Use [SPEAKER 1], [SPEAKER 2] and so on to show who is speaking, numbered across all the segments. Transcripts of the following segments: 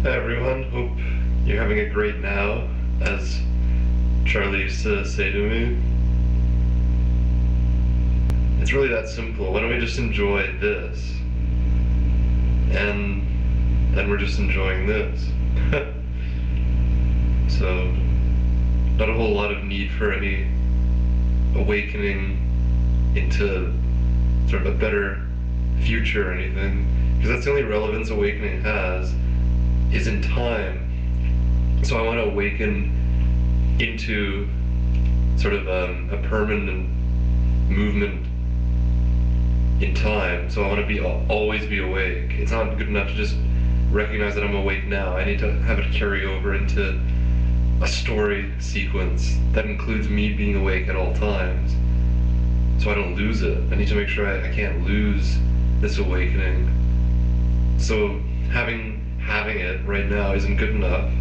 [SPEAKER 1] Hi everyone, hope you're having a great now, as Charlie used to say to me. It's really that simple. Why don't we just enjoy this? And then we're just enjoying this. So, not a whole lot of need for any awakening into sort of a better future or anything, because that's the only relevance awakening has, is in time. So I want to awaken into sort of a permanent movement in time. So I want to be always be awake. It's not good enough to just recognize that I'm awake now. I need to have it carry over into a story sequence that includes me being awake at all times, so I don't lose it. I need to make sure I can't lose this awakening. So having it right now isn't good enough.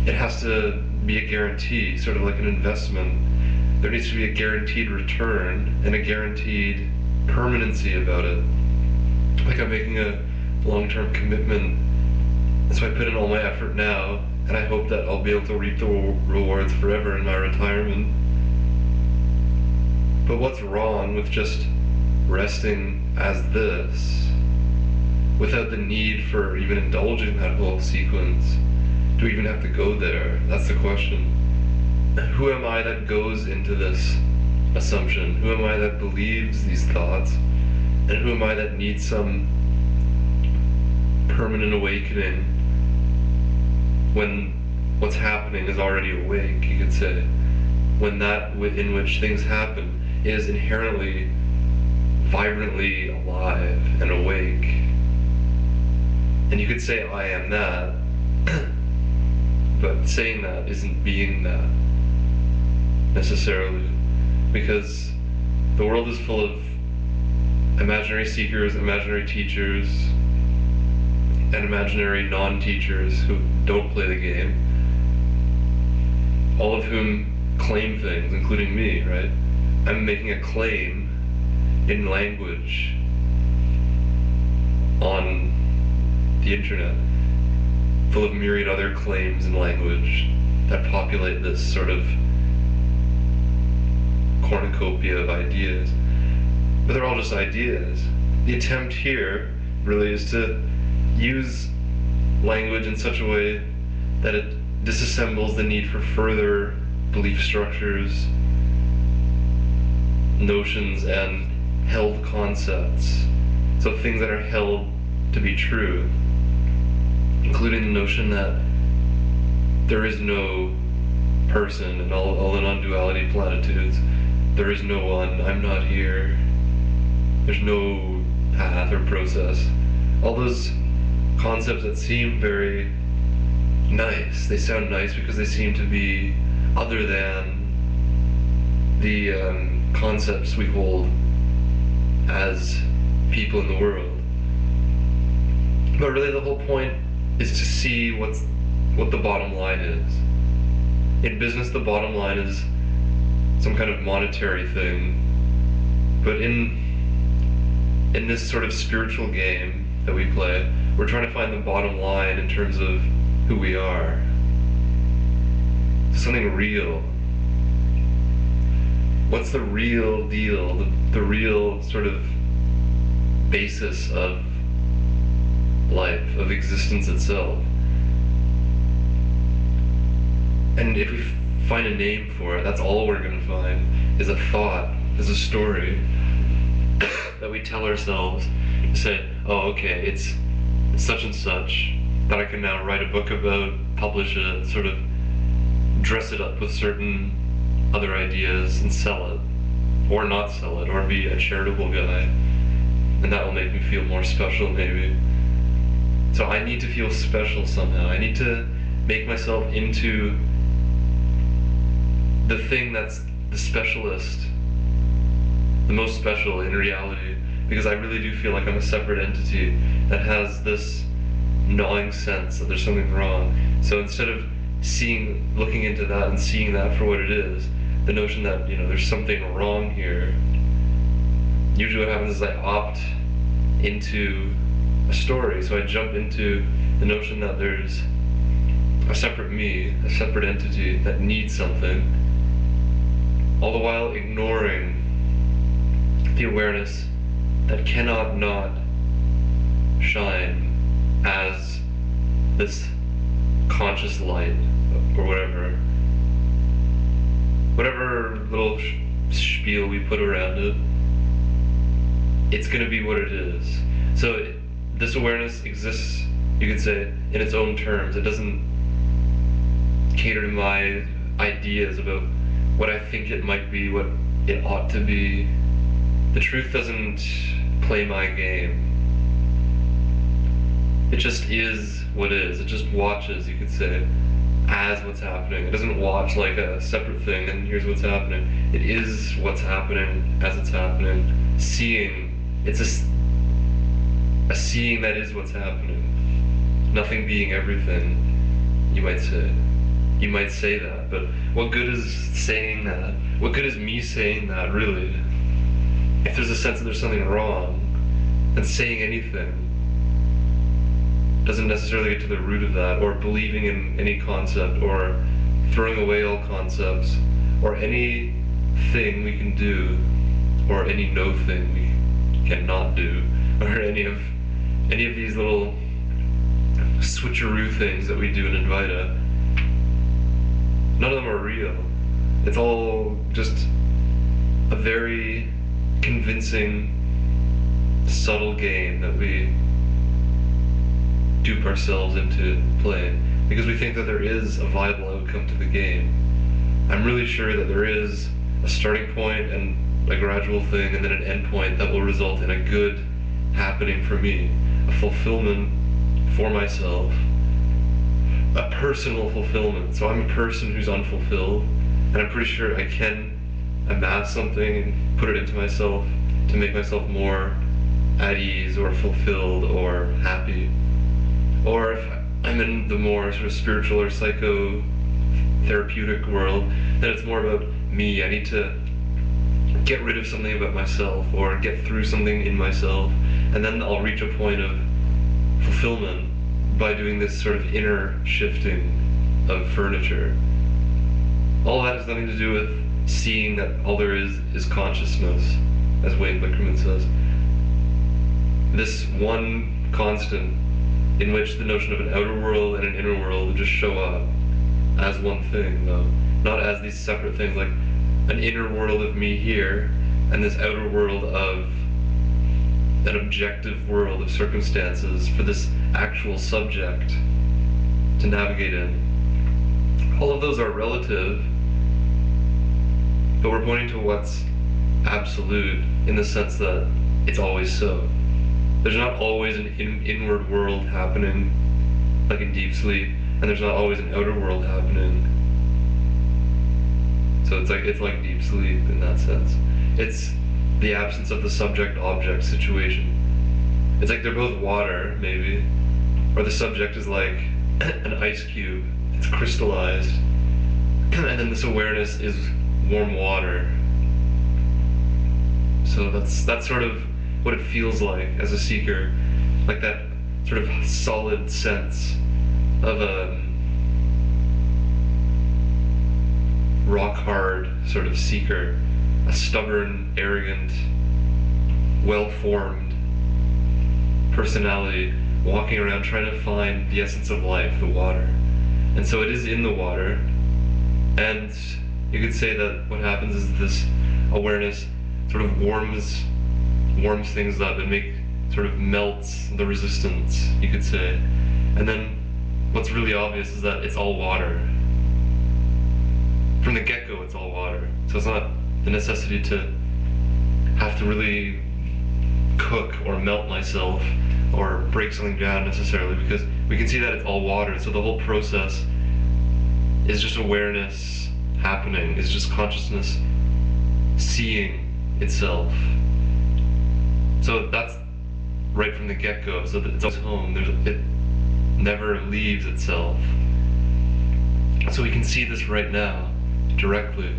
[SPEAKER 1] It has to be a guarantee, sort of like an investment. There needs to be a guaranteed return and a guaranteed permanency about it. Like I'm making a long-term commitment, and so I put in all my effort now, and I hope that I'll be able to reap the rewards forever in my retirement. But what's wrong with just resting as this, without the need for even indulging that whole sequence? Do we even have to go there? That's the question. Who am I that goes into this assumption? Who am I that believes these thoughts? And who am I that needs some permanent awakening when what's happening is already awake, you could say? When that in which things happen is inherently, vibrantly alive and awake. And you could say, I am that, but saying that isn't being that, necessarily. Because the world is full of imaginary seekers, imaginary teachers, and imaginary non-teachers who don't play the game, all of whom claim things, including me, right? I'm making a claim in language on the internet, full of myriad other claims in language that populate this sort of cornucopia of ideas. But they're all just ideas. The attempt here really is to use language in such a way that it disassembles the need for further belief structures, notions, and held concepts. So things that are held to be true, including the notion that there is no person and all the non-duality platitudes. There is no one, I'm not here, there's no path or process. All those concepts that seem very nice, they sound nice because they seem to be other than the concepts we hold as people in the world. But really the whole point is to see what the bottom line is. In business, the bottom line is some kind of monetary thing, but in this sort of spiritual game that we play, we're trying to find the bottom line in terms of who we are. Something real. What's the real deal, the real sort of basis of life, of existence itself? And if we find a name for it, that's all we're going to find, is a thought, is a story that we tell ourselves to say, oh, okay, it's such and such, that I can now write a book about, publish it, sort of dress it up with certain other ideas and sell it, or not sell it, or be a charitable guy, and that will make me feel more special maybe. So I need to feel special somehow. I need to make myself into the thing that's the specialist, the most special in reality, because I really do feel like I'm a separate entity that has this gnawing sense that there's something wrong. So instead of looking into that and seeing that for what it is, the notion that, there's something wrong here, usually what happens is I opt into a story. So I jump into the notion that there's a separate me, a separate entity that needs something, all the while ignoring the awareness that cannot not shine as this conscious light, or whatever little spiel we put around it. It's going to be what it is. So this awareness exists, you could say, in its own terms. It doesn't cater to my ideas about what I think it might be, what it ought to be. The truth doesn't play my game. It just is what is. It just watches, you could say, as what's happening. It doesn't watch like a separate thing and here's what's happening. It is what's happening as it's happening. Seeing. It's a seeing that is what's happening. Nothing being everything, you might say. You might say that, but what good is saying that? What good is me saying that, really? If there's a sense that there's something wrong, then saying anything doesn't necessarily get to the root of that, or believing in any concept, or throwing away all concepts, or anything we can do, or any no thing we cannot do, or any of these little switcheroo things that we do in Advaita. None of them are real. It's all just a very convincing, subtle game that we dupe ourselves into playing because we think that there is a viable outcome to the game. I'm really sure that there is a starting point and a gradual thing and then an end point that will result in a good happening for me, a fulfillment for myself, a personal fulfillment. So I'm a person who's unfulfilled, and I'm pretty sure I can amass something and put it into myself to make myself more at ease or fulfilled or happy. Or if I'm in the more sort of spiritual or psychotherapeutic world, then it's more about me. I need to get rid of something about myself or get through something in myself, and then I'll reach a point of fulfillment by doing this sort of inner shifting of furniture. All that has nothing to do with seeing that all there is consciousness, as Wayne Blickerman says. This one constant in which the notion of an outer world and an inner world just show up as one thing, though, not as these separate things, like an inner world of me here and this outer world of an objective world of circumstances for this actual subject to navigate in. All of those are relative, but we're pointing to what's absolute in the sense that it's always so. There's not always an inward world happening, like in deep sleep, and there's not always an outer world happening. So it's like deep sleep in that sense. It's the absence of the subject-object situation. It's like they're both water, maybe, or the subject is like an ice cube. It's crystallized, and then this awareness is warm water. So that's sort of what it feels like as a seeker, like that sort of solid sense of a rock-hard sort of seeker, a stubborn, arrogant, well-formed personality walking around trying to find the essence of life, the water. And so it is in the water, and you could say that what happens is this awareness sort of warms things up and sort of melts the resistance, you could say. And then what's really obvious is that it's all water. From the get-go, it's all water. So it's not the necessity to have to really cook or melt myself or break something down necessarily, because we can see that it's all water. So the whole process is just awareness happening. It's just consciousness seeing itself. So that's right from the get-go. So that it's always home. It never leaves itself. So we can see this right now, directly.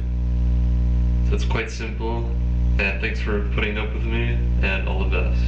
[SPEAKER 1] So it's quite simple, and thanks for putting up with me, and all the best.